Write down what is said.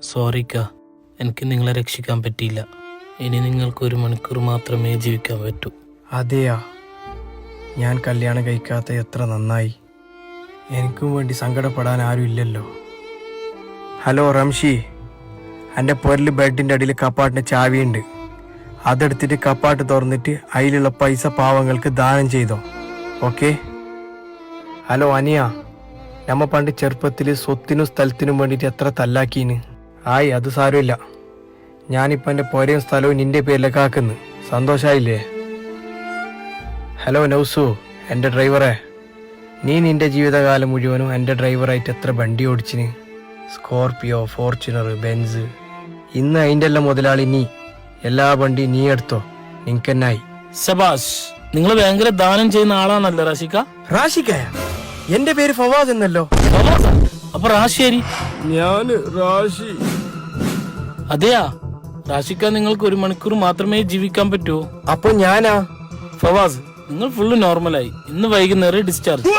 സോറിക്ക, എനിക്ക് നിങ്ങളെ രക്ഷിക്കാൻ പറ്റിയില്ല. ഇനി നിങ്ങൾക്ക് 1 മണിക്കൂർ മാത്രമേ ജീവിക്കാൻ പറ്റൂ. അതെയാ, ഞാൻ കല്യാണം കഴിക്കാത്ത എത്ര നന്നായി. എനിക്കും വേണ്ടി സങ്കടപ്പെടാൻ ആരും ഇല്ലല്ലോ. ഹലോ റംഷി, എൻ്റെ പൊരൽ ബെഡിൻ്റെ അടിയിൽ കപ്പാട്ടിൻ്റെ ചാവിയുണ്ട്. അതെടുത്തിട്ട് കപ്പാട്ട് തുറന്നിട്ട് അതിലുള്ള പൈസ പാവങ്ങൾക്ക് ദാനം ചെയ്തോ. ഓക്കെ. ഹലോ അനിയ, നമ്മ പണ്ട് ചെറുപ്പത്തിൽ സ്വത്തിനും സ്ഥലത്തിനും വേണ്ടിയിട്ട് എത്ര തല്ലാക്കീന്. ആയി, അത് സാരമില്ല. ഞാനിപ്പോൾ എൻ്റെ പൊരയും സ്ഥലവും നിൻ്റെ പേരിലേക്ക് ആക്കുന്നു. സന്തോഷമായില്ലേ? ഹലോ നൗസു, എൻ്റെ ഡ്രൈവറെ, നീ നിൻ്റെ ജീവിതകാലം മുഴുവനും എൻ്റെ ഡ്രൈവറായിട്ട് എത്ര വണ്ടി ഓടിച്ചിന്? Scorpio, Fortuner, Benz. ഇന്ന് അതിൻ്റെ എല്ലാം മുതലാളി നീ. എല്ലാ വണ്ടി നീ എടുത്തോ, നിനക്കെന്നായി. സബാഷ്, നിങ്ങൾ ഭയങ്കര ദാനം ചെയ്യുന്ന ആളാണല്ലോ റാഷിക്ക. റാഷിക്കയ? എൻ്റെ പേര് ഫവാസ് എന്നല്ലോ. അപ്പൊ റാഷിയാരി? ഞാന് റാഷി. അതെയാ റാഷിക്ക, നിങ്ങൾക്ക് 1 മണിക്കൂർ മാത്രമേ ജീവിക്കാൻ പറ്റൂ. അപ്പൊ ഞാനാ? ഫവാസ്, നിങ്ങൾ ഫുള്ള് നോർമലായി. ഇന്ന് വൈകുന്നേരം ഡിസ്ചാർജ്.